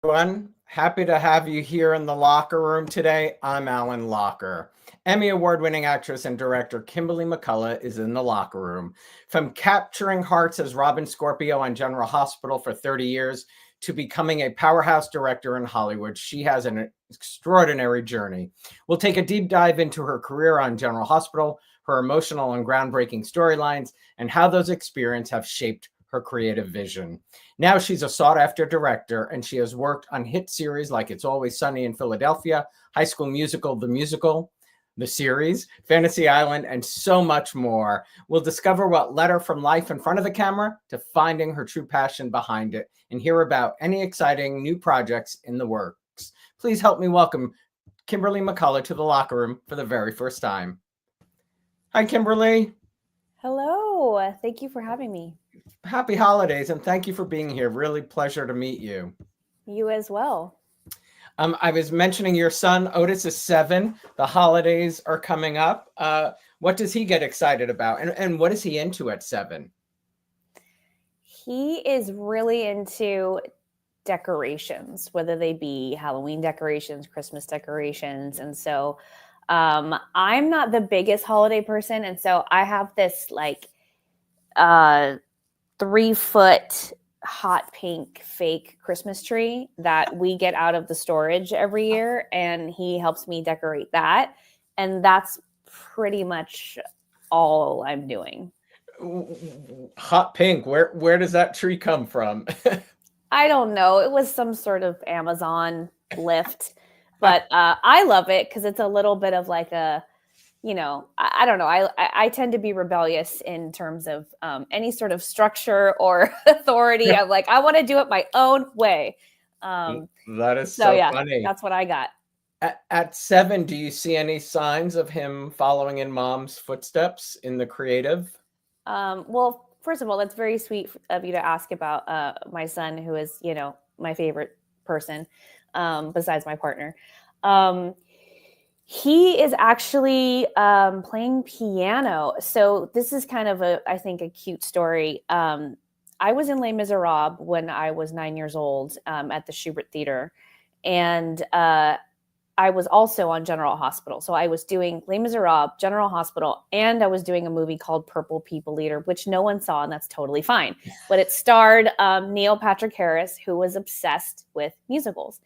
Everyone. Happy to have you here in the locker room today. I'm Alan Locher. Emmy Award-winning actress and director Kimberly McCullough is in the locker room. From capturing hearts as Robin Scorpio on General Hospital for 30 years to becoming a powerhouse director in Hollywood, she has an extraordinary journey. We'll take a deep dive into her career on General Hospital, her emotional and groundbreaking storylines, and how those experiences have shaped her creative vision. Now she's a sought-after director, and she has worked on hit series like It's Always Sunny in Philadelphia, High School Musical, the series, Fantasy Island, and so much more. We'll discover what led her from life in front of the camera to finding her true passion behind it, and hear about any exciting new projects in the works. Please help me welcome Kimberly McCullough to the locker room for the very first time. Hi, Kimberly. Hello. Thank you for having me. Happy holidays, and thank you for being here. Really pleasure to meet you. You as well. I was mentioning your son, Otis, is 7. The holidays are coming up. What does he get excited about? And what is he into at 7? He is really into decorations, whether they be Halloween decorations, Christmas decorations. And so I'm not the biggest holiday person. And so I have this 3-foot hot pink fake Christmas tree that we get out of the storage every year, and he helps me decorate that. And that's pretty much all I'm doing. Hot pink. Where does that tree come from? I don't know. It was some sort of Amazon lift, but I love it because it's a little bit of like a, I don't know. I tend to be rebellious in terms of any sort of structure or authority. I'm like, I want to do it my own way. That is so funny. That's what I got. At 7, do you see any signs of him following in mom's footsteps in the creative? Well, first of all, that's very sweet of you to ask about my son, who is, my favorite person besides my partner. He is actually playing piano. So this is kind of I think a cute story. I was in Les Miserables when I was 9 years old at the Schubert Theater. And I was also on General Hospital. So I was doing Les Miserables, General Hospital, and I was doing a movie called Purple People Eater, which no one saw, and that's totally fine. But it starred Neil Patrick Harris, who was obsessed with musicals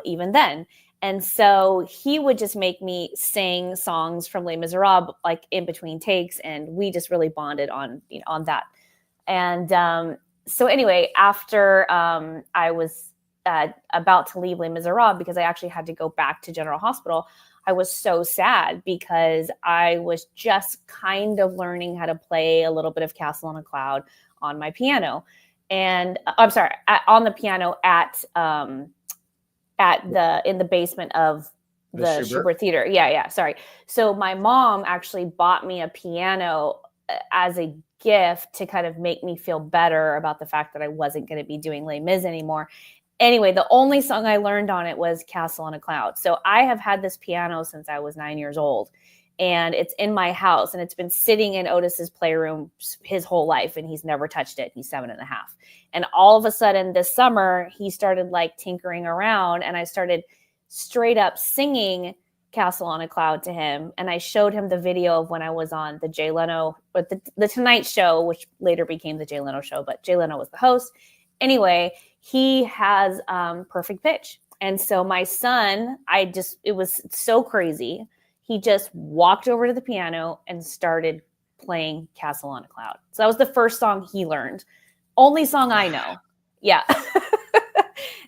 even then. And so he would just make me sing songs from Les Miserables, like in between takes. And we just really bonded on that. And so anyway, after I was about to leave Les Miserables, because I actually had to go back to General Hospital, I was so sad because I was just kind of learning how to play a little bit of Castle on a Cloud on my piano. And on the piano in the basement of the Schubert Theater. Yeah. Sorry. So my mom actually bought me a piano as a gift to kind of make me feel better about the fact that I wasn't going to be doing Les Mis anymore. Anyway, the only song I learned on it was Castle on a Cloud. So I have had this piano since I was 9 years old, and it's in my house, and it's been sitting in Otis's playroom his whole life, and he's never touched it. He's 7.5. And all of a sudden this summer, he started like tinkering around, and I started straight up singing Castle on a Cloud to him. And I showed him the video of when I was on the Jay Leno, or the Tonight Show, which later became the Jay Leno Show, but Jay Leno was the host. Anyway, he has perfect pitch. And so my son, it was so crazy. He just walked over to the piano and started playing Castle on a Cloud. So that was the first song he learned. Only song I know. Yeah.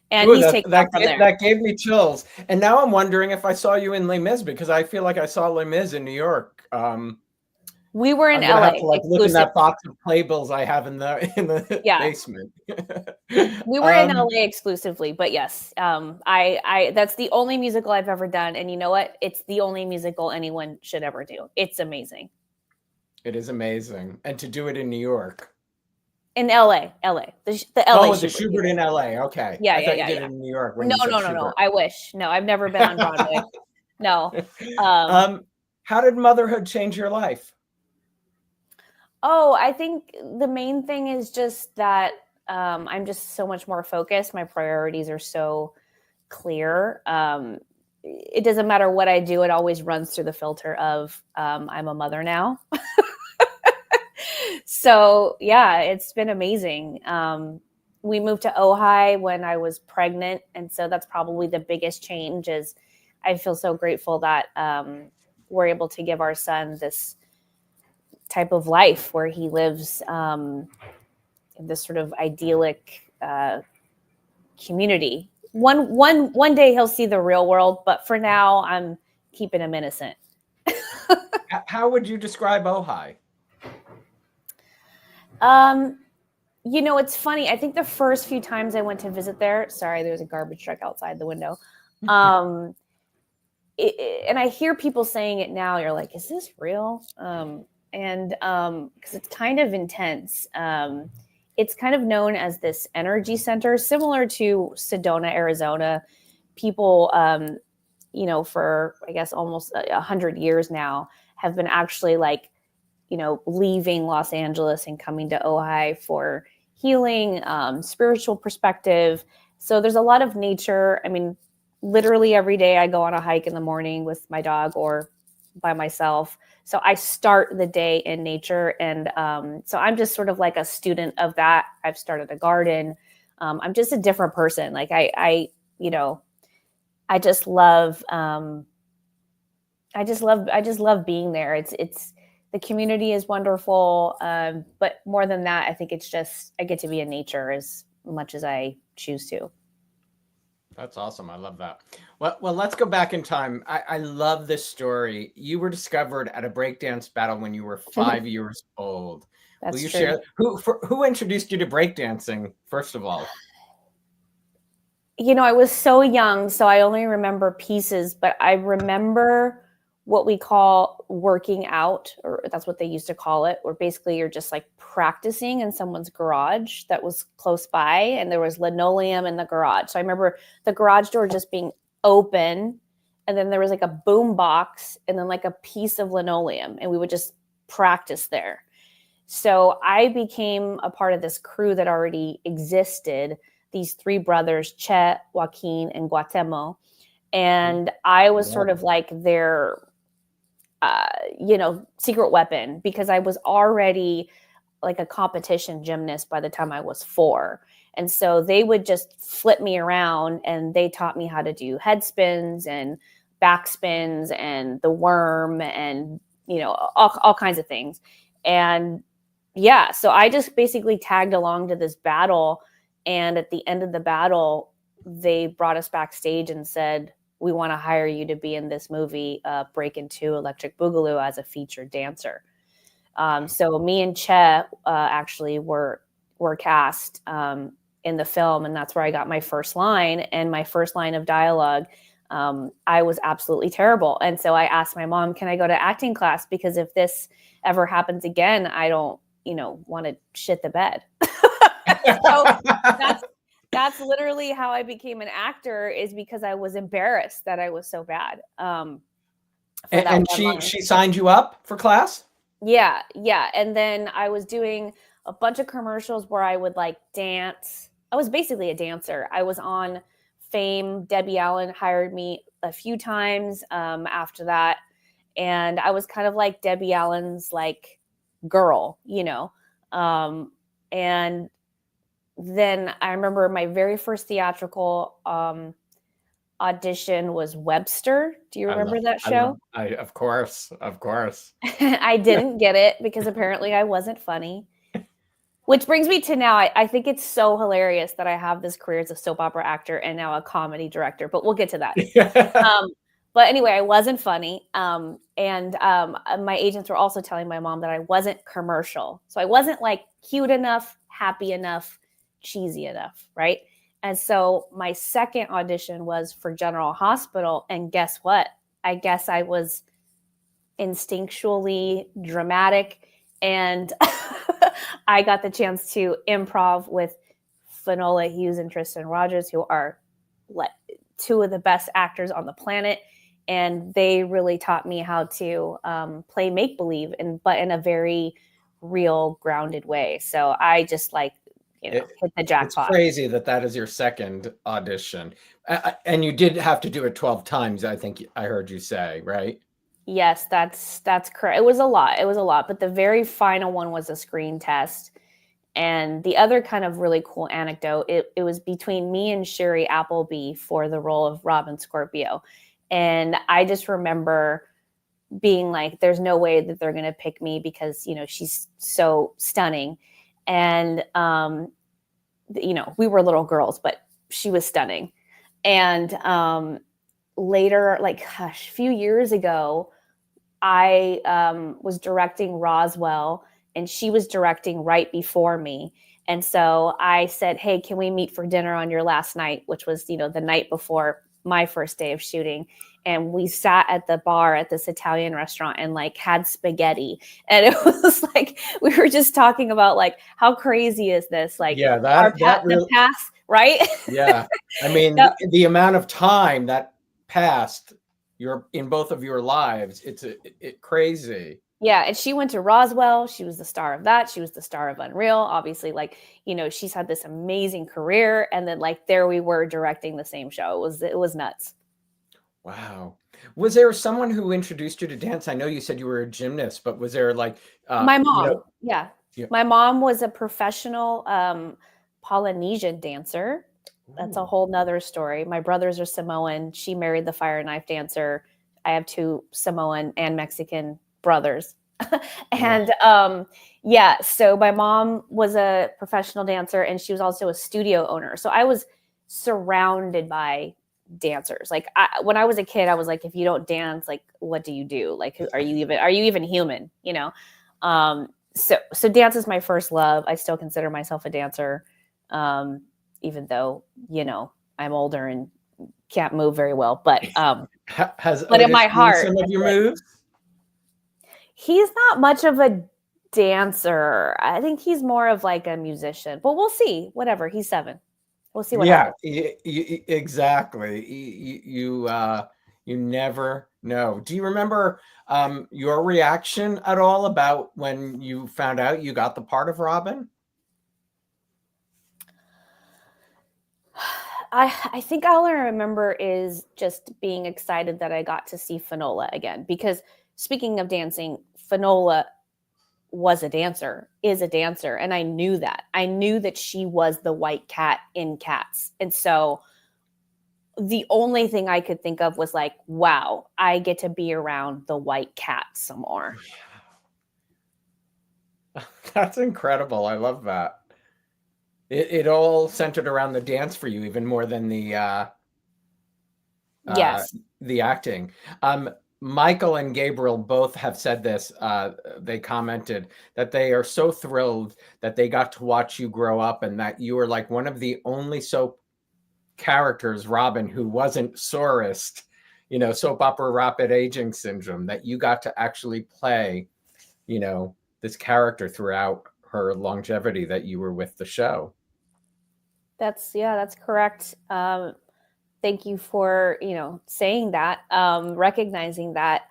And he's taking off from there. That gave me chills. And now I'm wondering if I saw you in Les Mis, because I feel like I saw Les Mis in New York. We were in LA. Have to look in that box of playbills I have in the basement. We were in LA exclusively, but yes, I that's the only musical I've ever done, and you know what? It's the only musical anyone should ever do. It's amazing. It is amazing, and to do it in New York. In LA, the LA. Oh, the Schubert in LA. Okay. Yeah, I thought you did it in New York. No. I wish. No, I've never been on Broadway. No. How did motherhood change your life? Oh, I think the main thing is just that I'm just so much more focused. My priorities are so clear. It doesn't matter what I do. It always runs through the filter of I'm a mother now. So yeah, it's been amazing. We moved to Ojai when I was pregnant. And so that's probably the biggest change is I feel so grateful that we're able to give our son this type of life where he lives in this sort of idyllic community. One day he'll see the real world, but for now I'm keeping him innocent. How would you describe Ojai? It's funny. I think the first few times I went to visit there, sorry, there's a garbage truck outside the window. And I hear people saying it now. You're like, is this real? Because it's kind of intense. It's kind of known as this energy center, similar to Sedona, Arizona. People, for I guess almost 100 years now, have been actually leaving Los Angeles and coming to Ojai for healing, spiritual perspective. So there's a lot of nature. I mean, literally every day I go on a hike in the morning with my dog or by myself. So I start the day in nature. And so I'm just sort of like a student of that. I've started a garden. I'm just a different person. Like I just love being there. It's the community is wonderful. But more than that, I think it's just, I get to be in nature as much as I choose to. That's awesome. I love that. Well, let's go back in time. I love this story. You were discovered at a breakdance battle when you were 5 years old. That's Will you true. share who introduced you to breakdancing, first of all? I was so young, so I only remember pieces, but I remember what we call working out, or that's what they used to call it, where basically you're just like practicing in someone's garage that was close by, and there was linoleum in the garage. So I remember the garage door just being open, and then there was like a boom box and then like a piece of linoleum, and we would just practice there. So I became a part of this crew that already existed, these three brothers, Che, Joaquin, and Guatemo. And I was sort of like their secret weapon, because I was already like a competition gymnast by the time I was 4. And so they would just flip me around, and they taught me how to do head spins and back spins and the worm and, all kinds of things. And yeah, so I just basically tagged along to this battle. And at the end of the battle, they brought us backstage and said, we want to hire you to be in this movie, Breakin' 2 Electric Boogaloo, as a featured dancer. So me and Che actually were cast in the film, and that's where I got my first line. And my first line of dialogue, I was absolutely terrible. And so I asked my mom, can I go to acting class? Because if this ever happens again, I don't, want to shit the bed. So that's literally how I became an actor, is because I was embarrassed that I was so bad. And she signed you up for class? Yeah. And then I was doing a bunch of commercials where I would like dance. I was basically a dancer. I was on Fame. Debbie Allen hired me a few times after that. And I was kind of like Debbie Allen's like girl, and then I remember my very first theatrical audition was Webster. Do you remember that show? Of course. I didn't get it because apparently I wasn't funny. Which brings me to now. I think it's so hilarious that I have this career as a soap opera actor and now a comedy director, but we'll get to that. But anyway, I wasn't funny. And my agents were also telling my mom that I wasn't commercial. So I wasn't like cute enough, happy enough, cheesy enough, right? And so my second audition was for General Hospital. And guess what? I guess I was instinctually dramatic. And I got the chance to improv with Finola Hughes and Tristan Rogers, who are like 2 of the best actors on the planet. And they really taught me how to play make-believe, but in a very real, grounded way. So I just hit the It's jackpot. crazy that is your second audition. And you did have to do it 12 times, I think I heard you say, right? Yes, that's correct. It was a lot, but the very final one was a screen test. And the other kind of really cool anecdote, it was between me and Sherry Appleby for the role of Robin Scorpio. And I just remember being like, there's no way that they're going to pick me because, she's so stunning. And, we were little girls, but she was stunning. And later, a few years ago, I was directing Roswell, and she was directing right before me. And so I said, hey, can we meet for dinner on your last night, which was, the night before my first day of shooting. And we sat at the bar at this Italian restaurant and had spaghetti. And it was we were just talking about how crazy is this? Yeah, the past, right? Yeah. I mean, the amount of time that passed in both of your lives, it's crazy. Yeah, and she went to Roswell. She was the star of that. She was the star of Unreal. Obviously, she's had this amazing career, and then there we were directing the same show. It was nuts. Wow. Was there someone who introduced you to dance? I know you said you were a gymnast, but was there my mom? Yeah. My mom was a professional Polynesian dancer. That's a whole nother story. My brothers are Samoan. She married the fire knife dancer. I have 2 Samoan and Mexican brothers. And so my mom was a professional dancer, and she was also a studio owner. So I was surrounded by dancers. When I was a kid, I was like, if you don't dance, what do you do? Are you even human? So dance is my first love. I still consider myself a dancer. Even though, I'm older and can't move very well, but in my heart, some of your moves? He's not much of a dancer. I think he's more of a musician, but we'll see. Whatever. He's 7. We'll see what happens. Exactly. You never know. Do you remember your reaction at all about when you found out you got the part of Robin? I think all I remember is just being excited that I got to see Finola again, because speaking of dancing, Finola is a dancer. And I knew that. I knew that she was the white cat in Cats. And so the only thing I could think of was wow, I get to be around the white cat some more. That's incredible. I love that. It all centered around the dance for you, even more than the yes, the acting. Michael and Gabriel both have said this. They commented that they are so thrilled that they got to watch you grow up, and that you were one of the only soap characters, Robin, who wasn't Sourced, soap opera rapid aging syndrome, that you got to actually play, this character throughout her longevity that you were with the show. That's correct. Thank you for, saying that, recognizing that.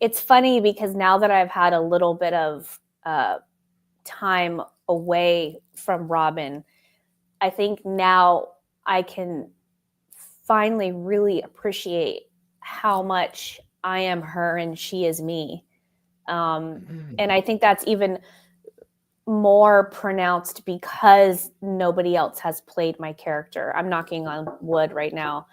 It's funny because now that I've had a little bit of time away from Robin, I think now I can finally really appreciate how much I am her and she is me. And I think that's even more pronounced because nobody else has played my character. I'm knocking on wood right now.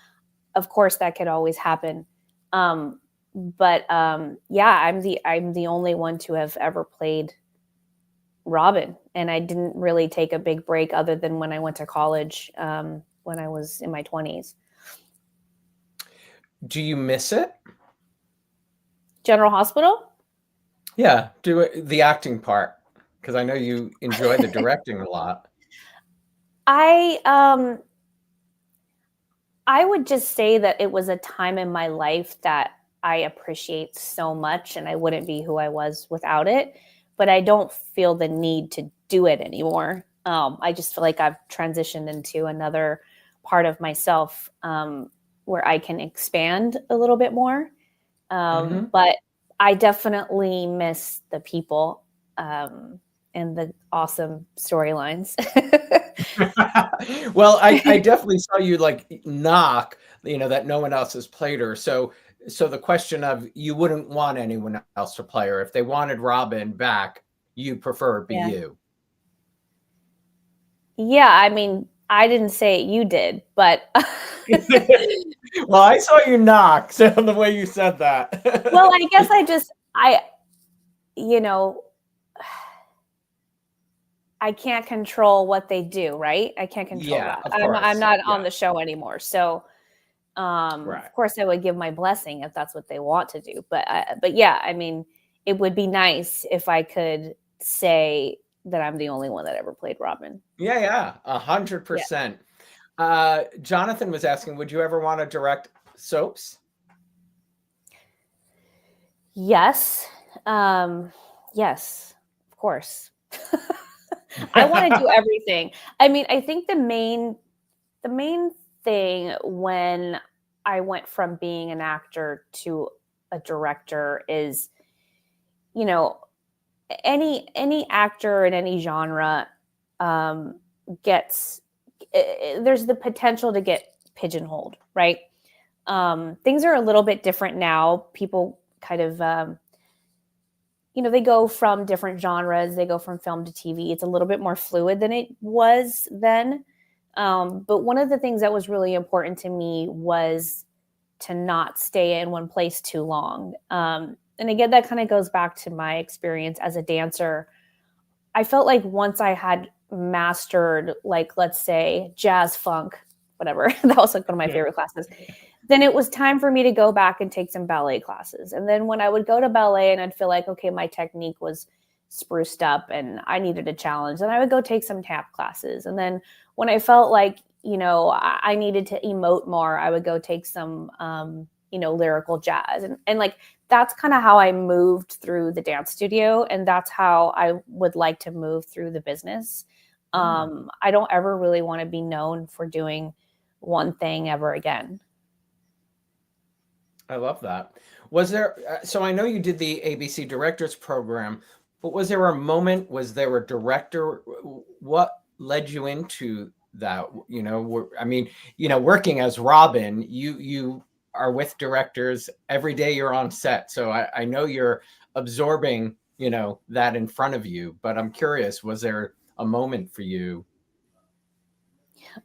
Of course, that could always happen. But I'm the only one to have ever played Robin, and I didn't really take a big break other than when I went to college when I was in my 20s. Do you miss it? General Hospital? Yeah, do the acting part, because I know you enjoy the directing a lot. I would just say that it was a time in my life that I appreciate so much, and I wouldn't be who I was without it. But I don't feel the need to do it anymore. I just feel like I've transitioned into another part of myself where I can expand a little bit more. But I definitely miss the people. And the awesome storylines. Well, I definitely saw you like knock, that no one else has played her. So the question of you wouldn't want anyone else to play her. If they wanted Robin back, you prefer it be Yeah. you. Yeah, I mean, I didn't say it, you did, but Well, I saw you knock, so the way you said that. well, I guess you know, I can't control what they do, right? I can't control Yeah, that. of I'm course. not on Yeah, the show anymore. So, right. of course I would give my blessing if that's what they want to do. But yeah, I mean, it would be nice if I could say that I'm the only one that ever played Robin. Yeah, Yeah. 100%. Jonathan was asking, would you ever want to direct soaps? Yes. Yes, of course. I want to do everything. I mean, I think the main thing when I went from being an actor to a director is, you know, any actor in any genre gets there's the potential to get pigeonholed, right? Things are a little bit different now. People kind of they go from different genres, they go from film to TV. It's a little bit more fluid than it was then. But one of the things that was really important to me was to not stay in one place too long. And again, that kind of goes back to my experience as a dancer. I felt like once I had mastered, like, let's say, jazz funk, whatever, that was like one of my favorite classes, then it was time for me to go back and take some ballet classes. And then when I would go to ballet and I'd feel like, okay, my technique was spruced up and I needed a challenge, then I would go take some tap classes. And then when I felt like, I needed to emote more, I would go take some, lyrical jazz. And like, that's kind of how I moved through the dance studio. And that's how I would like to move through the business. I don't ever really want to be known for doing one thing ever again. I love that. Was there, so I know you did the ABC Directors Program, but was there a moment, was there a director? What led you into that? I mean, working as Robin, you are with directors every day you're on set. So I know you're absorbing, that in front of you, but I'm curious, was there a moment for you?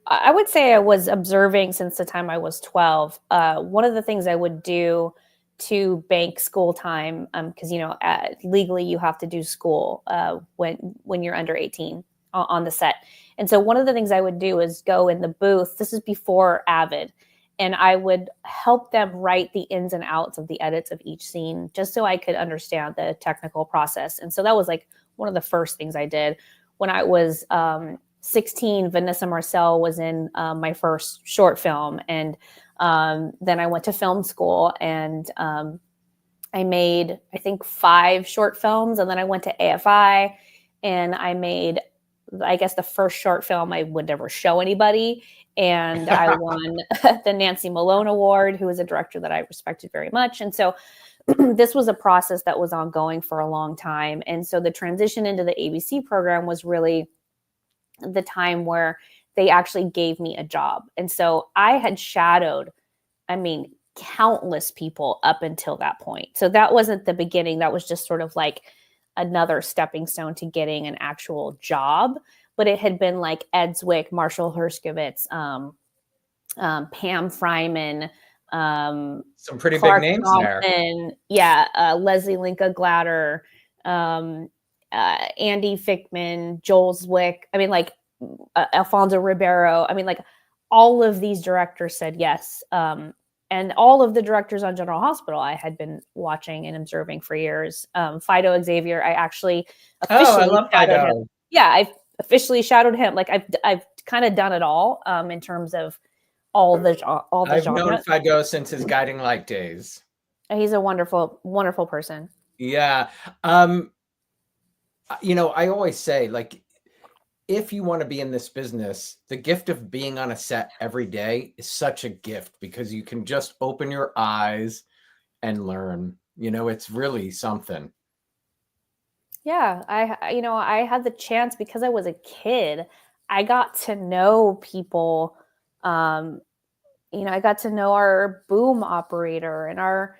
I would say I was observing since the time I was 12. One of the things I would do to bank school time, because legally you have to do school when you're under 18 on the set. And so one of the things I would do is go in the booth. This is before Avid, and I would help them write the ins and outs of the edits of each scene, just so I could understand the technical process. And so that was like one of the first things I did when I was 16. Vanessa Marcel was in my first short film. And then I went to film school and I made, I think, 5 short films. And then I went to AFI and I made, I guess, the first short film I would never show anybody. And I won the Nancy Malone Award, who is a director that I respected very much. And so this was a process that was ongoing for a long time. And so the transition into the ABC program was really the time where they actually gave me a job. And so I had shadowed, countless people up until that point. So that wasn't the beginning. That was just sort of like another stepping stone to getting an actual job. But it had been like Ed Zwick, Marshall Herskovitz, Pam Fryman, Some pretty Clark big names Thompson, there. Yeah, Leslie Linka Glatter, Andy Fickman, Joel Zwick. Alfonso Ribeiro. All of these directors said yes. And all of the directors on General Hospital I had been watching and observing for years. Fido Xavier, I actually officially I love shadowed Fido. him. Yeah, I officially shadowed him. Like I've kind of done it all in terms of all the I've genres. known Fido since his Guiding Light days. He's a wonderful, wonderful person. Yeah. I always say, like, if you want to be in this business, the gift of being on a set every day is such a gift because you can just open your eyes and learn. It's really something. Yeah, I had the chance because I was a kid. I got to know people. I got to know our boom operator and our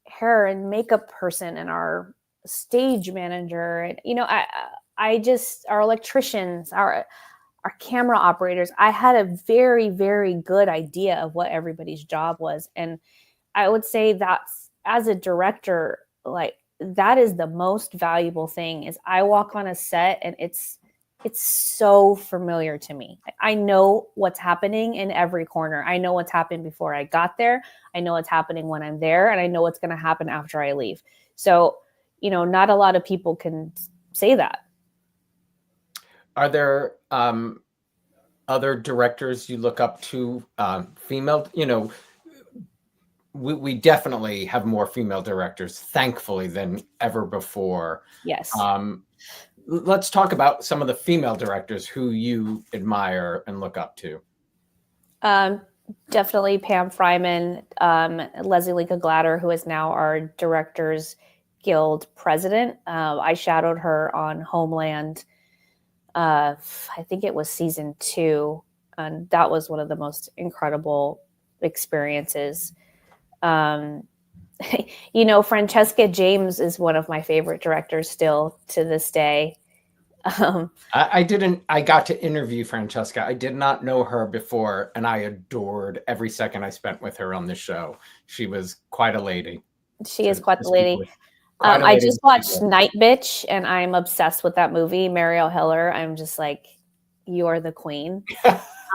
hair and makeup person and our stage manager, and I just our electricians, our camera operators. I had a very, very good idea of what everybody's job was, and I would say that's, as a director, like, that is the most valuable thing. Is I walk on a set and it's so familiar to me. I know what's happening in every corner. I know what's happened before I got there. I know what's happening when I'm there, and I know what's going to happen after I leave. So, not a lot of people can say that. Are there other directors you look up to, female? We definitely have more female directors, thankfully, than ever before. Yes. Let's talk about some of the female directors who you admire and look up to. Definitely Pam Fryman, Leslie Linka Glatter, who is now our Directors Guild president. I shadowed her on Homeland. I think it was season 2, and that was one of the most incredible experiences. Francesca James is one of my favorite directors still to this day. I got to interview Francesca. I did not know her before, and I adored every second I spent with her on the show. She was quite a lady. She is quite the lady. I just watched Night Bitch, and I'm obsessed with that movie. Marielle Heller. I'm just like, you're the queen.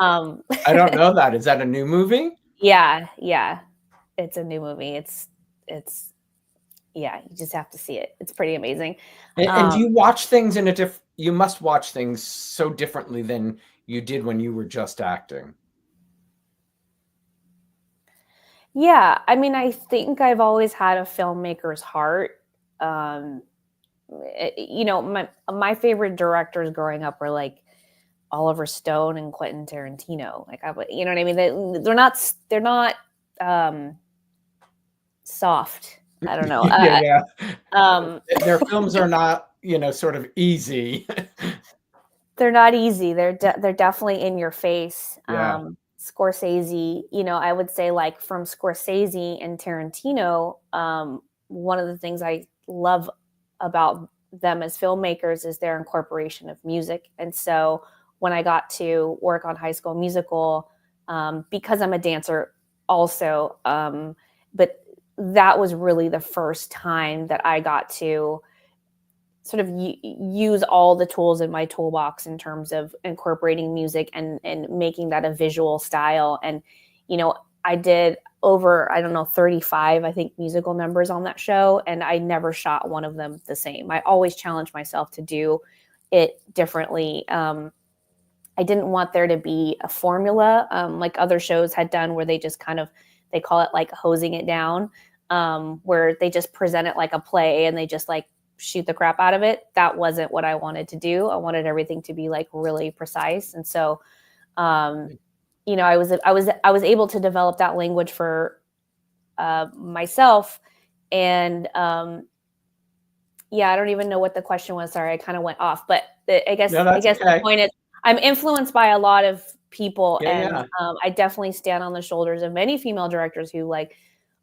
I don't know that. Is that a new movie? Yeah. It's a new movie. It's you just have to see it. It's pretty amazing. And do you watch things you must watch things so differently than you did when you were just acting. Yeah. I mean, I think I've always had a filmmaker's heart. My favorite directors growing up were like Oliver Stone and Quentin Tarantino. Like, you know what I mean? They're not soft. I don't know. Their films are not, sort of easy. They're not easy. They're definitely in your face. Yeah. Scorsese, I would say, like, from Scorsese and Tarantino, one of the things I love about them as filmmakers is their incorporation of music. And so when I got to work on High School Musical, because I'm a dancer also, but that was really the first time that I got to sort of use all the tools in my toolbox in terms of incorporating music and making that a visual style. And, I did over, 35, I think, musical numbers on that show. And I never shot one of them the same. I always challenged myself to do it differently. I didn't want there to be a formula, like other shows had done, where they just they call it like hosing it down, where they just present it like a play and they just like shoot the crap out of it. That wasn't what I wanted to do. I wanted everything to be like really precise. And so, I was able to develop that language for myself. And I don't even know what the question was. Sorry, I kind of went off. But I guess okay. The point is, I'm influenced by a lot of people, and I definitely stand on the shoulders of many female directors who like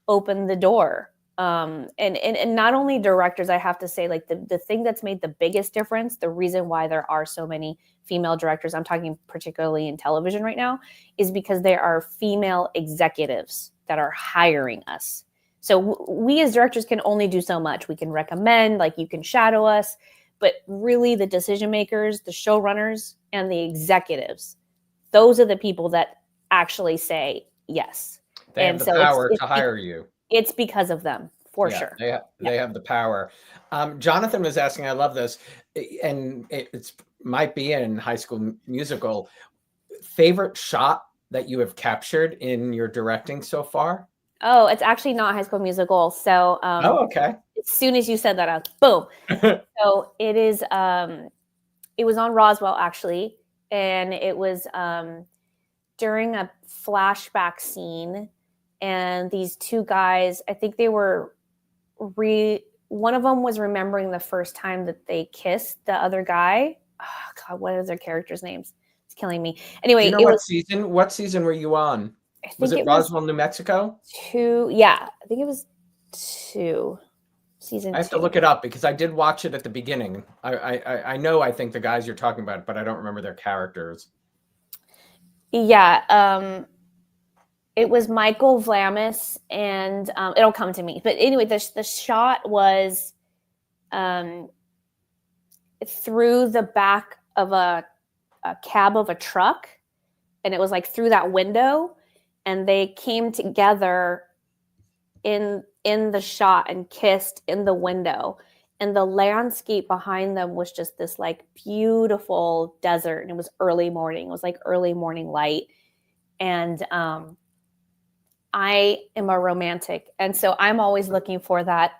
opened the door. And not only directors, I have to say, like, the thing that's made the biggest difference, the reason why there are so many female directors, I'm talking particularly in television right now, is because there are female executives that are hiring us. So we as directors can only do so much. We can recommend, like, you can shadow us, but really the decision makers, the showrunners, and the executives, those are the people that actually say yes. They have the power to hire you. It's because of them, for sure. They have the power. Jonathan was asking, I love this, and it might be in High School Musical, favorite shot that you have captured in your directing so far? Oh, it's actually not High School Musical. So, okay. As soon as you said that, I was boom. So it is. It was on Roswell, actually, and it was during a flashback scene, and these two guys, I think they were one of them was remembering the first time that they kissed the other guy. Oh, God, what is their characters' names? It's killing me. Anyway, Do you know what season? What season were you on? Was it Roswell, New Mexico? 2. Yeah, I think it was 2. Season 2. I have to look it up because I did watch it at the beginning. I know, I think the guys you're talking about, but I don't remember their characters. Yeah, it was Michael Vlamis, and it'll come to me. But anyway, the shot was through the back of a cab of a truck, and it was like through that window, and they came together in the shot and kissed in the window, and the landscape behind them was just this like beautiful desert, and it was early morning. It was like early morning light, and I am a romantic, and so I'm always looking for that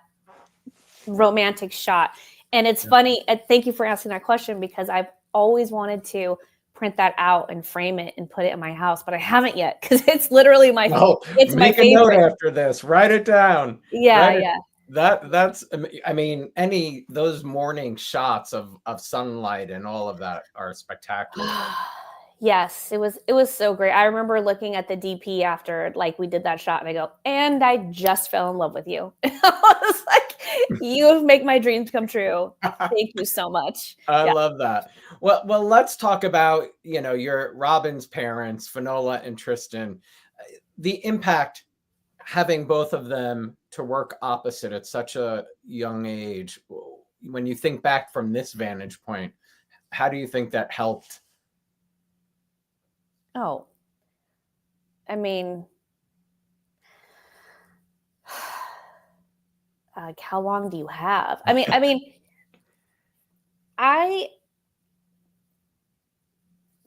romantic shot. And it's funny, thank you for asking that question, because I've always wanted to print that out and frame it and put it in my house, but I haven't yet, because it's literally my it's make my a note after this. Write it down. Yeah. That's, I mean, those morning shots of sunlight and all of that are spectacular. Yes, it was so great. I remember looking at the DP after like we did that shot, and I go, and I just fell in love with you. I was like, you make my dreams come true. Thank you so much. I love that. Well, let's talk about, your Robin's parents, Finola and Tristan, the impact having both of them to work opposite at such a young age. When you think back from this vantage point, how do you think that helped? Oh, I mean, like, how long do you have? I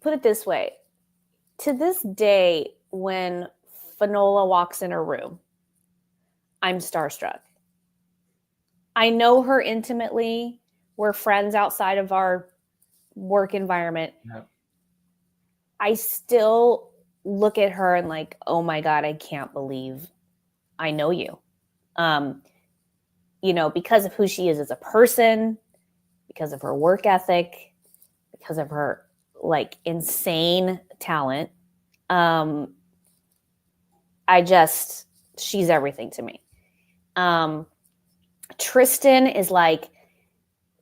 put it this way. To this day, when Finola walks in her room, I'm starstruck. I know her intimately. We're friends outside of our work environment. Yep. I still look at her and like, oh my God, I can't believe I know you. Because of who she is as a person, because of her work ethic, because of her like insane talent. She's everything to me. Tristan is like,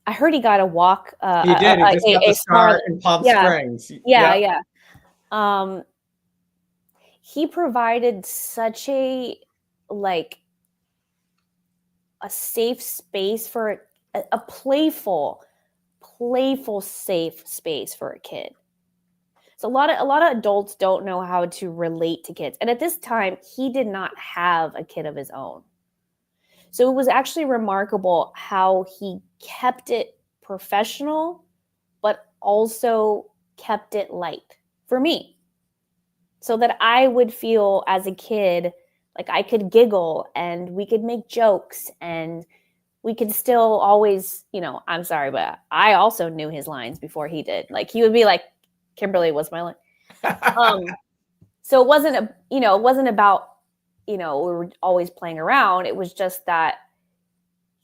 I heard he got a walk. He did. He just got the star in Palm Springs. Yeah. He provided such a safe space for a playful, safe space for a kid. So a lot of adults don't know how to relate to kids. And at this time, he did not have a kid of his own. So it was actually remarkable how he kept it professional, but also kept it light for me, so that I would feel as a kid like I could giggle and we could make jokes and we could still always, I'm sorry, but I also knew his lines before he did. Like he would be like, Kimberly, what's my line? So it wasn't about, we were always playing around. It was just that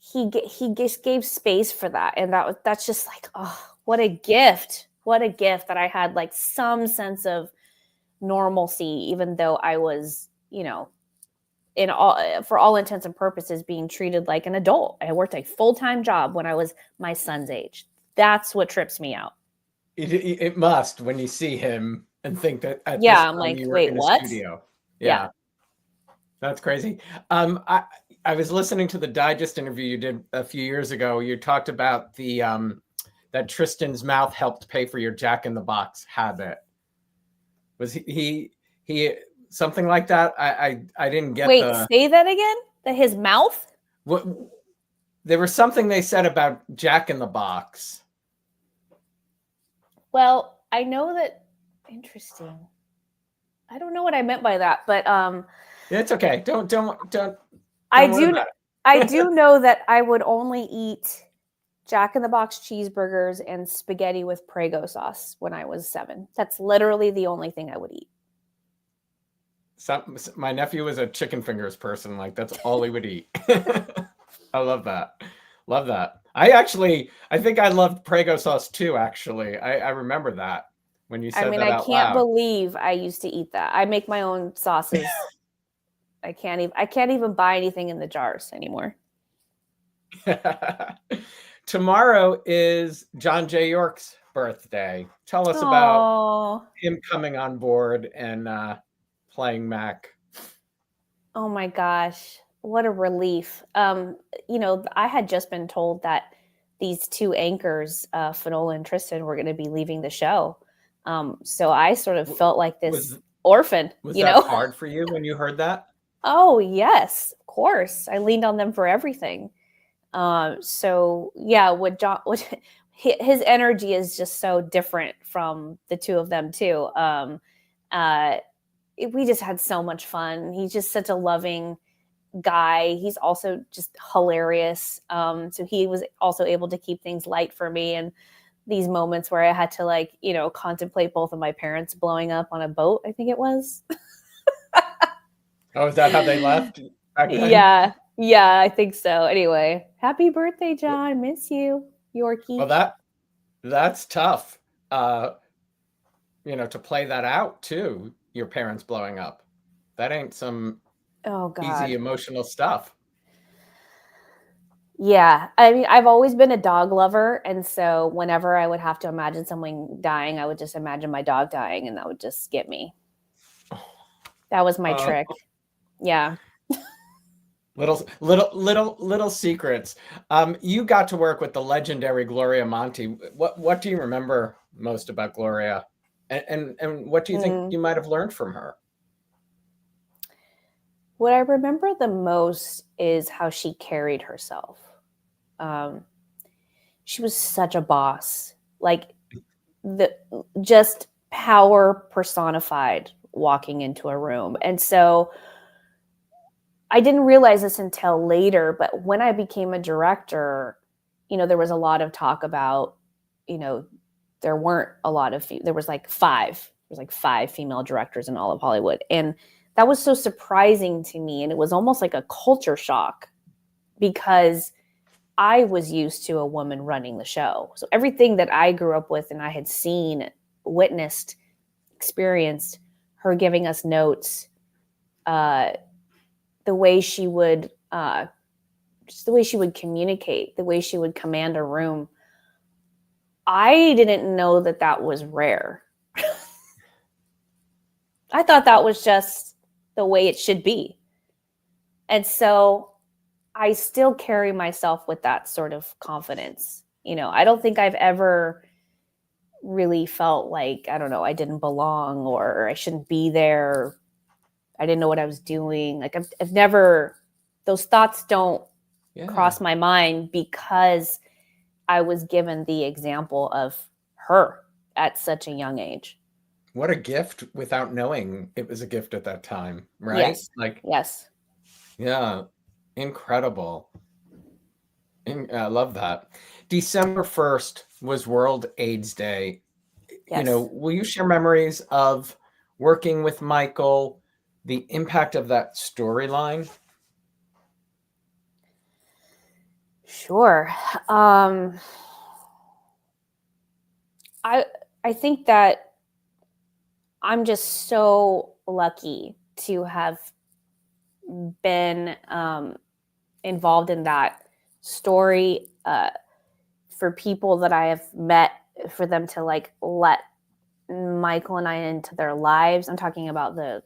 he just gave space for that. And that's just like, oh, what a gift. What a gift that I had like some sense of normalcy, even though I was, for all intents and purposes, being treated like an adult. I worked a full-time job when I was my son's age. That's what trips me out. It must, when you see him and think that at this time I'm like, you were wait, in what? A studio. Yeah. That's crazy. I was listening to the Digest interview you did a few years ago. You talked about the that Tristan's mouth helped pay for your Jack in the Box habit. Was he something like that? I didn't get. Wait, say that again? That his mouth? What? There was something they said about Jack in the Box. Well, I know that. Interesting. I don't know what I meant by that, but it's okay. Don't I do know that I would only eat Jack in the Box cheeseburgers and spaghetti with Prego sauce when I was 7. That's literally the only thing I would eat. My nephew was a chicken fingers person. Like that's all he would eat. I love that. Love that. I think I loved Prego sauce too, actually. I remember that when you I said mean, that I out can't loud. believe I used to eat that. I make my own sauces. I can't even buy anything in the jars anymore. Tomorrow is John J. York's birthday. Tell us about Oh, him coming on board and playing Mac. oh my gosh. What a relief. I had just been told that these two anchors, Finola and Tristan, were going to be leaving the show. So I sort of felt like this Was orphan, was that hard for you when you heard that? Oh, yes, of course. I leaned on them for everything. So yeah, his energy is just so different from the two of them too. Uh, we just had so much fun. He's just such a loving guy. He's also just hilarious. So he was also able to keep things light for me. And these moments where I had to contemplate both of my parents blowing up on a boat, I think it was. Oh, is that how they left back then? Yeah, I think so. Anyway, happy birthday, John. Miss you, Yorkie. Well, that's tough. To play that out too. Your parents blowing up. That ain't some Oh easy God. emotional stuff. Yeah, I mean, I've always been a dog lover, and so whenever I would have to imagine someone dying, I would just imagine my dog dying, and that would just get me. That was my trick. Yeah. Little secrets. You got to work with the legendary Gloria Monty. What do you remember most about Gloria, and what do you think you might have learned from her? What I remember the most is how she carried herself. She was such a boss, like just power personified walking into a room. And so I didn't realize this until later, but when I became a director, there was a lot of talk about, there weren't a lot of, there was like five female directors in all of Hollywood. And that was so surprising to me. And it was almost like a culture shock because I was used to a woman running the show. So everything that I grew up with and I had seen, witnessed, experienced, her giving us notes, the way she would, just the way she would communicate, the way she would command a room. I didn't know that that was rare. I thought that was just the way it should be. And so I still carry myself with that sort of confidence. I don't think I've ever really felt like, I don't know, I didn't belong or I shouldn't be there. I didn't know what I was doing. Like I've never, those thoughts don't cross my mind because I was given the example of her at such a young age. What a gift without knowing it was a gift at that time, right? Yes. Yes. Yeah. Incredible. I love that. December 1st was World AIDS Day. Yes. Will you share memories of working with Michael, the impact of that storyline? Sure. I think that I'm just so lucky to have been involved in that story, for people that I have met, for them to let Michael and I into their lives. I'm talking about the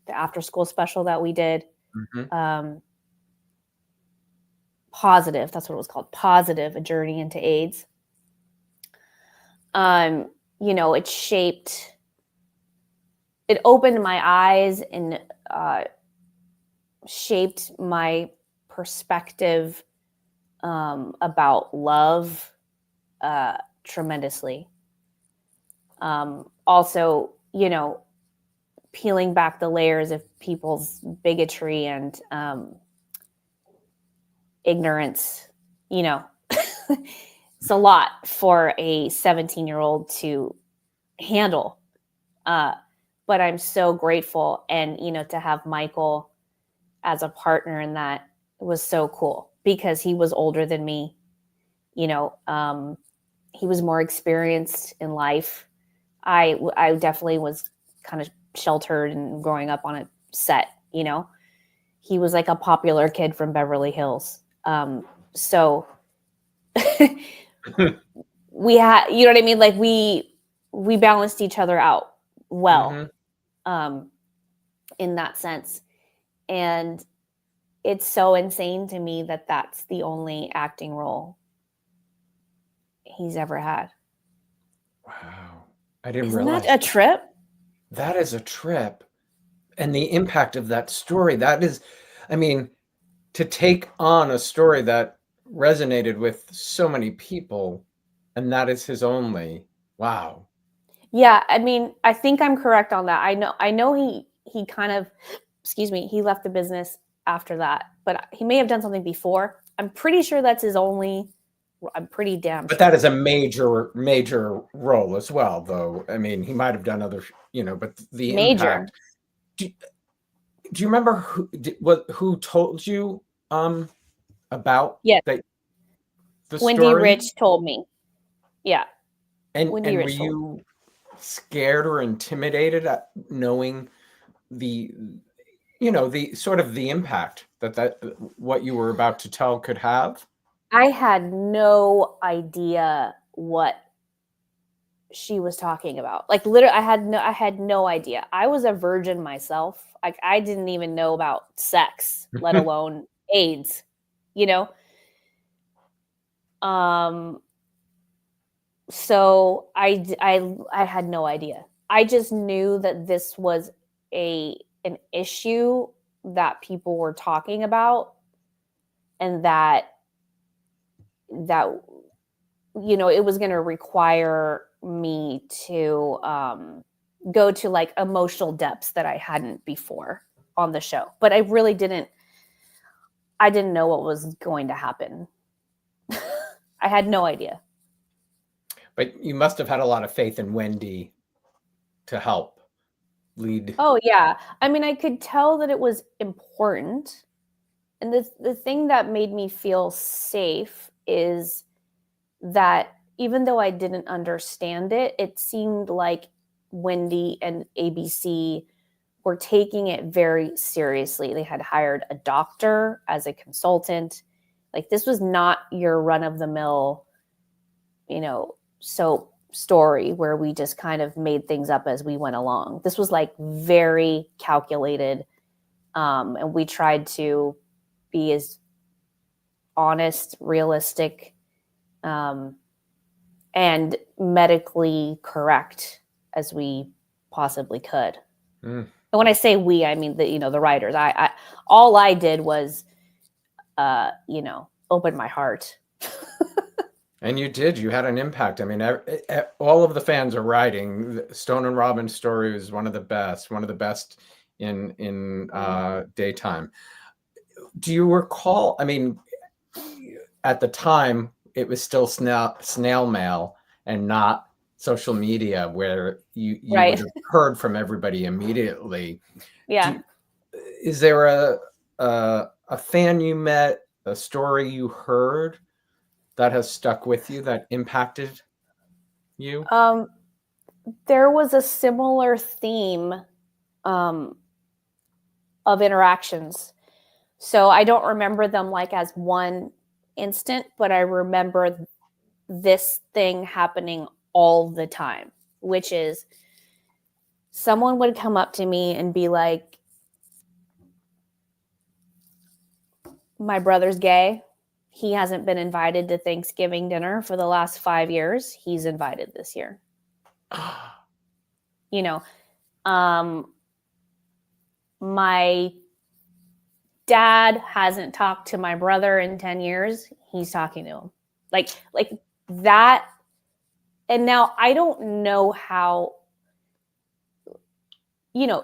after school special that we did. Mm-hmm. Positive, that's what it was called. Positive, a journey into AIDS. It opened my eyes and shaped my perspective about love tremendously. Also, peeling back the layers of people's bigotry and ignorance, it's a lot for a 17-year-old to handle. But I'm so grateful. And, to have Michael as a partner in that was so cool because he was older than me. You know, he was more experienced in life. I definitely was kind of sheltered and growing up on a set, you know. He was like a popular kid from Beverly Hills. So we had, you know what I mean? Like we balanced each other out well, in that sense. And it's so insane to me that that's the only acting role he's ever had. Wow. I didn't Isn't realize that a trip? That is a trip. And the impact of that story, that is, I mean, to take on a story that resonated with so many people, and that is his only. Wow. Yeah, I mean, I think I'm correct on that. I know he kind of, excuse me, he left the business after that, but he may have done something before. I'm pretty sure that's his only. I'm pretty damn sure. But that is a major role as well, though. I mean, he might have done other, you know, but the impact. Do you remember who told you about the Wendy story? Rich told me. Yeah. And were you scared or intimidated at knowing the sort of the impact that what you were about to tell could have? I had no idea what she was talking about. Like literally, I had no idea. I was a virgin myself. Like I didn't even know about sex, let alone AIDS, you know? So I had no idea. I just knew that this was an issue that people were talking about, and that you know, it was going to require me to go to like emotional depths that I hadn't before on the show. But I really didn't know what was going to happen. I had no idea. But you must have had a lot of faith in Wendy to help lead. Oh yeah. I mean, I could tell that it was important. And the thing that made me feel safe is that even though I didn't understand it, it seemed like Wendy and ABC were taking it very seriously. They had hired a doctor as a consultant. Like this was not your run-of-the-mill, you know, soap story where we just kind of made things up as we went along. This was like very calculated, and we tried to be as honest, realistic, and medically correct as we possibly could. And when I say we, I mean the writers. I all I did was, open my heart. And you did. You had an impact. I mean, all of the fans are writing. Stone and Robin's story was one of the best in daytime. Do you recall? I mean, at the time, it was still snail mail and not social media, where you Right. would have heard from everybody immediately. Yeah. Is there a fan you met, a story you heard that has stuck with you, that impacted you? There was a similar theme of interactions. So I don't remember them like as one instant, but I remember this thing happening all the time, which is someone would come up to me and be like, my brother's gay. He hasn't been invited to Thanksgiving dinner for the last 5 years. He's invited this year. You know, my dad hasn't talked to my brother in 10 years. He's talking to him. Like that. And now I don't know how, you know,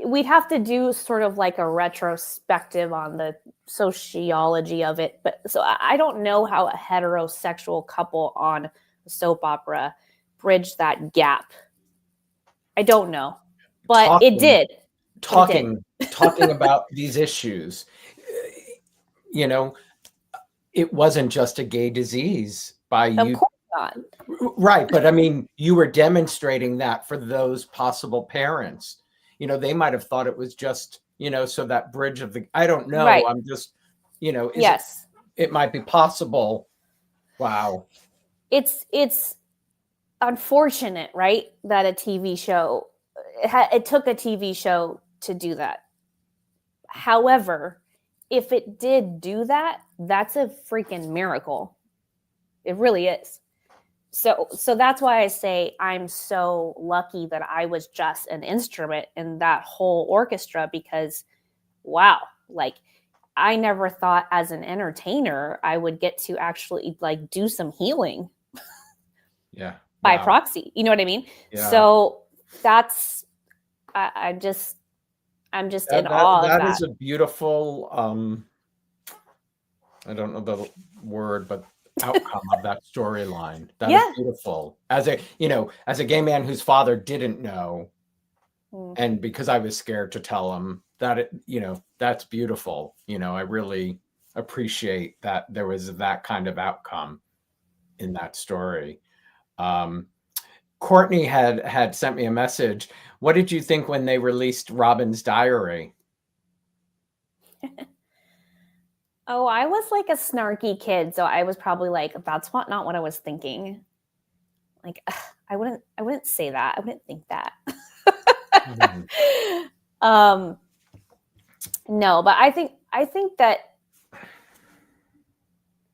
we'd have to do sort of like a retrospective on the sociology of it. But so I don't know how a heterosexual couple on a soap opera bridged that gap. I don't know, but it did. Talking about these issues, you know, it wasn't just a gay disease by Of you. course not. Right. But I mean, you were demonstrating that for those possible parents. They might have thought it was just, so that bridge of I don't know. Right. I'm just, Yes. It might be possible. Wow. It's unfortunate, right? That a TV show, it took a TV show to do that. However, if it did do that, that's a freaking miracle. It really is. So that's why I say I'm so lucky that I was just an instrument in that whole orchestra, because wow, like I never thought as an entertainer I would get to actually like do some healing. Yeah. By Wow. proxy. You know what I mean? Yeah. So that's I'm just in awe of that. That is a beautiful I don't know the word, but outcome of that storyline. That is beautiful. As a gay man whose father didn't know, and because I was scared to tell him that, that's beautiful. I really appreciate that there was that kind of outcome in that story. Courtney had sent me a message. What did you think when they released Robin's diary? Oh, I was like a snarky kid, so I was probably like, that's not what I was thinking. Like, I wouldn't say that. I wouldn't think that. No, but I think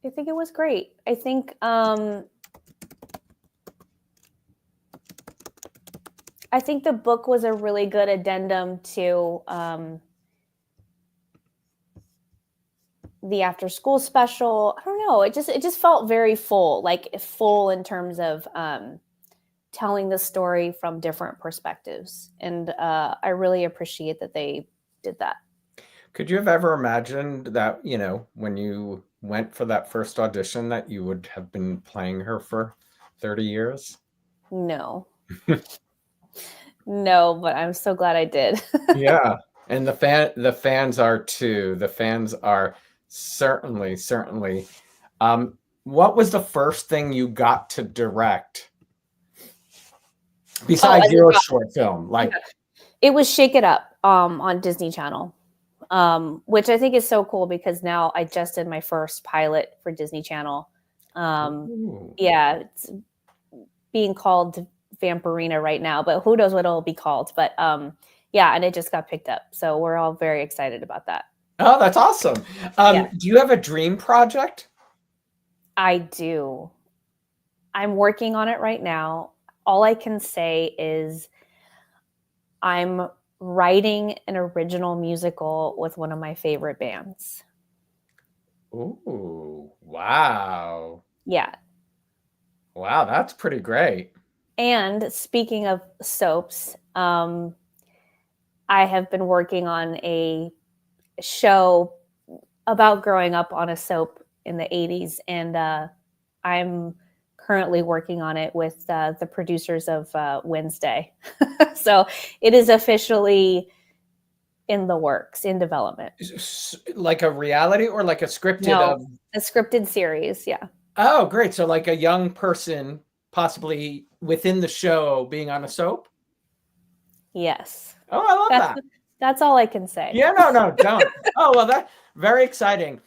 it was great. I think the book was a really good addendum to the after school special. I don't know. It just felt very full, like full in terms of telling the story from different perspectives. And I really appreciate that they did that. Could you have ever imagined that, when you went for that first audition, that you would have been playing her for 30 years? No. No, but I'm so glad I did. Yeah. And the fans are too. The fans are certainly. What was the first thing you got to direct besides your short film? Like, it was Shake It Up on Disney Channel, which I think is so cool because now I just did my first pilot for Disney Channel. Yeah, it's being called Vampirina right now, but who knows what it'll be called. But yeah, and it just got picked up. So we're all very excited about that. Oh, that's awesome. Do you have a dream project? I do. I'm working on it right now. All I can say is I'm writing an original musical with one of my favorite bands. Ooh, wow. Yeah. Wow, that's pretty great. And speaking of soaps, I have been working on a show about growing up on a soap in the 80s, and I'm currently working on it with the producers of Wednesday. So it is officially in the works, in development. Like a reality or like a scripted? No, a scripted series, yeah. Oh, great. So like a young person possibly within the show being on a soap? Yes. Oh, I love that. That's all I can say. Yeah, no, don't. Oh, well, that's very exciting.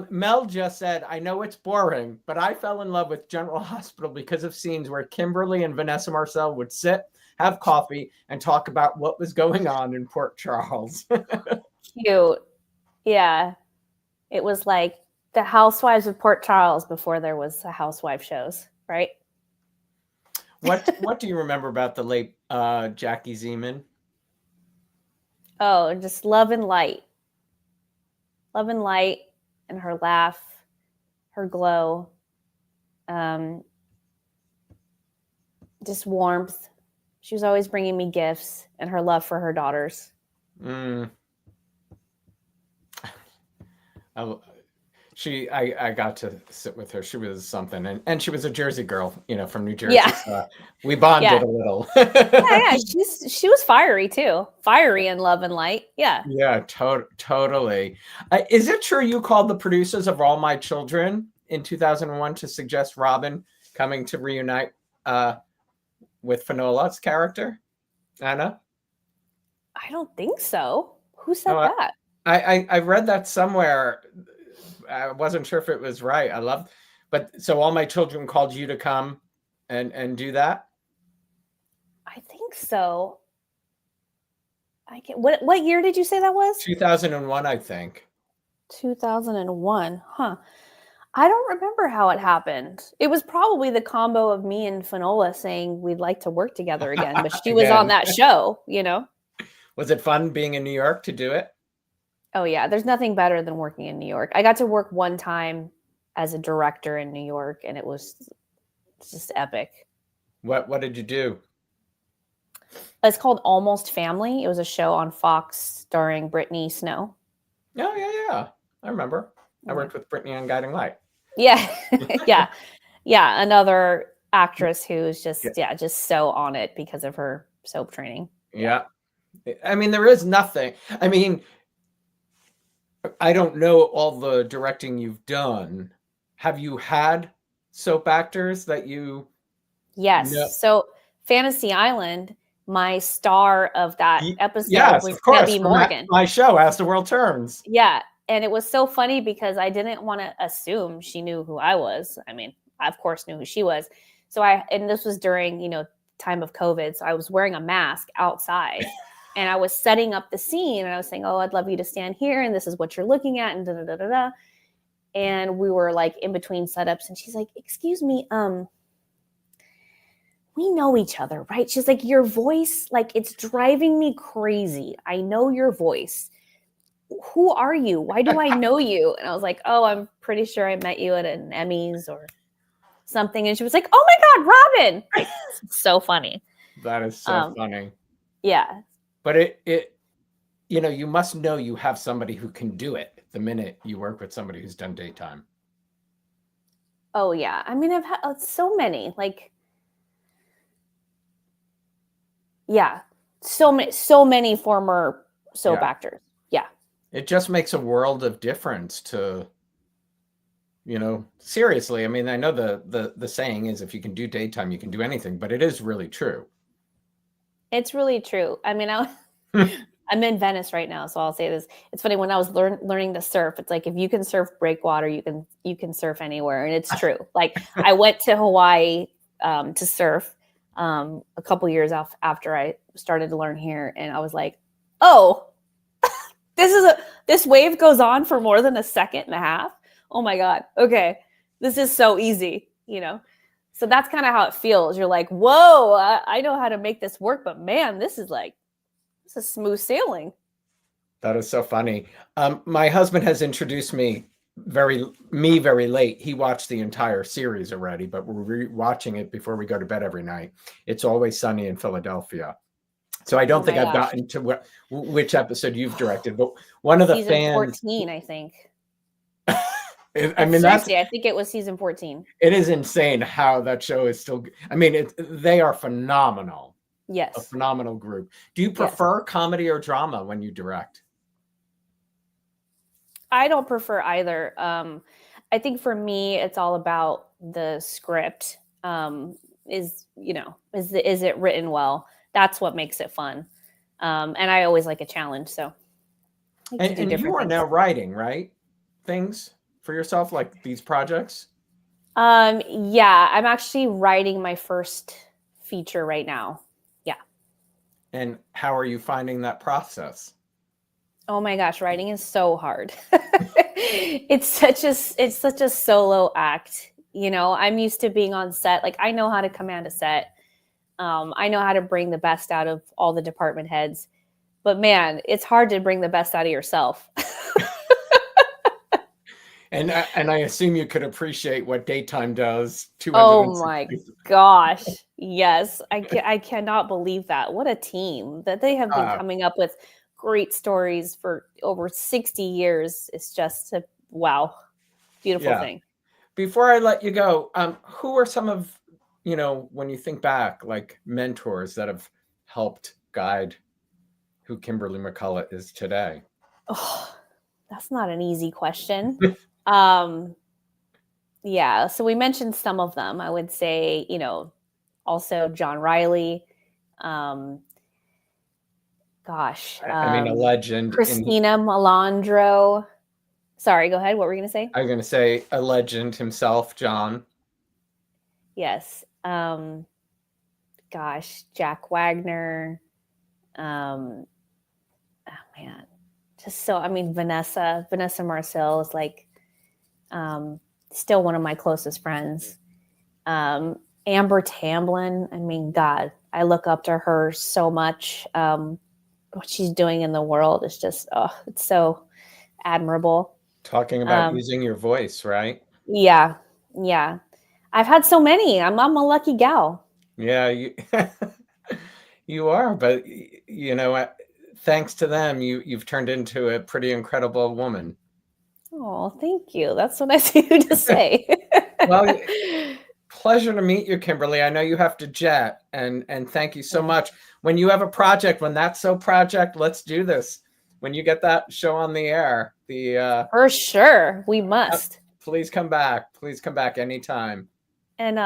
Mel just said, I know it's boring, but I fell in love with General Hospital because of scenes where Kimberly and Vanessa Marcel would sit, have coffee, and talk about what was going on in Port Charles. Cute. Yeah. It was like the Housewives of Port Charles before there was a housewife shows, right? What do you remember about the late Jackie Zeman? Oh, just love and light. Love and light, and her laugh, her glow, just warmth. She was always bringing me gifts, and her love for her daughters. I got to sit with her. She was something, and she was a Jersey girl, from New Jersey. Yeah. So we bonded a little. Yeah. She was fiery too. Fiery in Love and Light. Yeah. Yeah, totally. Is it true you called the producers of All My Children in 2001 to suggest Robin coming to reunite with Finola's character, Anna? I don't think so. Who said that? I read that somewhere. I wasn't sure if it was right. But so All My Children called you to come and do that? I think so. What year did you say that was? 2001, I think. 2001. Huh. I don't remember how it happened. It was probably the combo of me and Finola saying we'd like to work together again, but she was on that show, Was it fun being in New York to do it? Oh yeah, there's nothing better than working in New York. I got to work one time as a director in New York, and it was just epic. What did you do? It's called Almost Family. It was a show on Fox starring Brittany Snow. Oh yeah. I remember. I worked with Brittany on Guiding Light. Yeah. Yeah. Another actress who's just so on it because of her soap training. Yeah. I mean, there is nothing. I mean, I don't know all the directing you've done. Have you had soap actors that you? Yes. know? So Fantasy Island, my star of that episode was of course, Debbie Morgan. My show, As the World Turns. Yeah. And it was so funny because I didn't want to assume she knew who I was. I mean, I of course knew who she was. So and this was during, time of COVID. So I was wearing a mask outside and I was setting up the scene and I was saying, oh, I'd love you to stand here. And this is what you're looking at. And da-da-da-da-da. And we were like in between setups and she's like, excuse me, we know each other, right? She's like, your voice, like it's driving me crazy. I know your voice. Who are you? Why do I know you? And I was like, oh, I'm pretty sure I met you at an Emmys or something. And she was like, oh my God, Robin. Like, it's so funny. That is so funny. Yeah. But you must know you have somebody who can do it the minute you work with somebody who's done daytime. Oh yeah. I mean, I've had so many, so many former soap actors. Yeah. It just makes a world of difference to, seriously. I mean, I know the saying is if you can do daytime, you can do anything, but it is really true. It's really true. I mean, I'm in Venice right now, so I'll say this. It's funny, when I was learning to surf, it's like if you can surf breakwater, you can surf anywhere, and it's true. Like I went to Hawaii to surf a couple years after I started to learn here, and I was like, oh, this wave goes on for more than a second and a half. Oh my God. Okay. This is so easy, So that's kind of how it feels. You're like, whoa, I know how to make this work, but man, this is smooth sailing. That is so funny. My husband has introduced me very late. He watched the entire series already, but we're watching it before we go to bed every night. It's Always Sunny in Philadelphia. So I don't think I've gotten to which episode you've directed, but one of the season fans, 14, I think. I mean, I think it was season 14. It is insane how that show is still. I mean, they are phenomenal. Yes, a phenomenal group. Do you prefer comedy or drama when you direct? I don't prefer either. I think for me, it's all about the script. Is it written well? That's what makes it fun. And I always like a challenge. So, and you are now writing, right? Things for yourself, like these projects? Yeah, I'm actually writing my first feature right now. Yeah. And how are you finding that process? Oh my gosh, writing is so hard. It's such a solo act. I'm used to being on set. Like I know how to command a set. I know how to bring the best out of all the department heads, but man, it's hard to bring the best out of yourself. And I assume you could appreciate what daytime does. Oh my gosh. Yes. I cannot believe that. What a team that they have been coming up with great stories for over 60 years. It's just wow. beautiful thing. Before I let you go, who are some of, when you think back, like mentors that have helped guide who Kimberly McCullough is today? Oh, that's not an easy question. Yeah, so we mentioned some of them. I would say, also John Riley. I mean, a legend. Christina Melandro. Sorry, go ahead. What were you going to say? I was going to say a legend himself, John. Yes. Jack Wagner. Oh man, Vanessa Marcel is like still one of my closest friends. Amber Tamblyn. I mean, God, I look up to her so much. What she's doing in the world is just, it's so admirable. Talking about using your voice, right? Yeah. Yeah. I've had so many. I'm a lucky gal. Yeah, you are, but thanks to them, you've turned into a pretty incredible woman. Oh, thank you. That's so nice of you to say. Well, pleasure to meet you, Kimberly. I know you have to jet, and thank you so much. When you have a project, when that's so project, let's do this. When you get that show on the air, for sure, we must. Please come back. Please come back anytime. And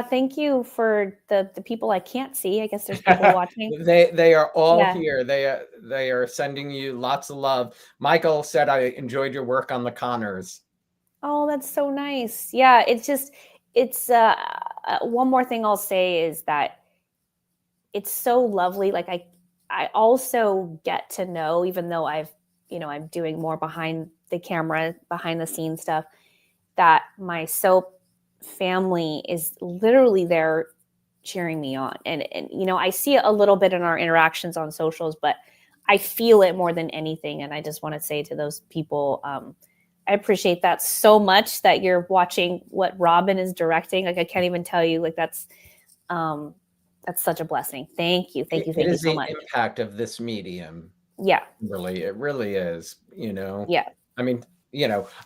thank you for the people I can't see. I guess there's people watching. They are all here. They are sending you lots of love. Michael said, I enjoyed your work on the Connors. Oh, that's so nice. Yeah, it's one more thing I'll say is that it's so lovely. Like I also get to know, even though I'm doing more behind the camera, behind the scenes stuff, that my soap family is literally there cheering me on. And I see it a little bit in our interactions on socials, but I feel it more than anything. And I just want to say to those people, I appreciate that so much, that you're watching what Robin is directing. Like, I can't even tell you, like, that's such a blessing. Thank you. Thank you so much. It is the impact of this medium. Yeah. It really is, Yeah. I mean,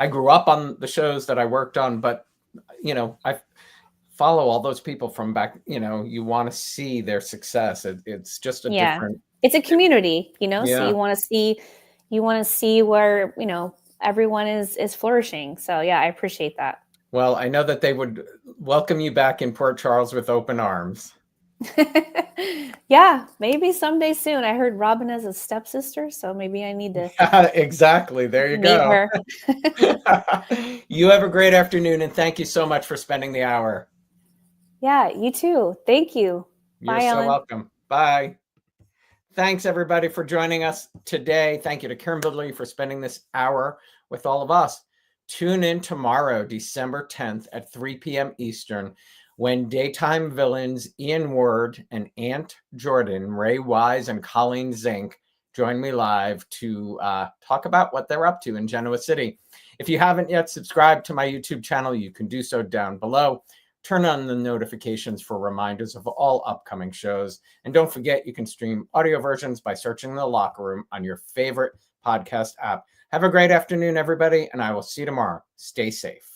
I grew up on the shows that I worked on, but, I follow all those people from back, you want to see their success. It's just a different. It's a community, so Yeah. you want to see where, everyone is flourishing. So yeah, I appreciate that. Well, I know that they would welcome you back in Port Charles with open arms. Yeah, maybe someday soon. I heard Robin has a stepsister, so maybe I need to. Exactly. There you go. Her. You have a great afternoon, and thank you so much for spending the hour. Yeah, you too. Thank you. You're so welcome. Bye. Thanks, everybody, for joining us today. Thank you to Kimberly for spending this hour with all of us. Tune in tomorrow, December 10th at 3 p.m. Eastern, when daytime villains Ian Ward and Aunt Jordan, Ray Wise, and Colleen Zink join me live to talk about what they're up to in Genoa City. If you haven't yet subscribed to my YouTube channel, you can do so down below. Turn on the notifications for reminders of all upcoming shows. And don't forget, you can stream audio versions by searching The Locker Room on your favorite podcast app. Have a great afternoon, everybody, and I will see you tomorrow. Stay safe.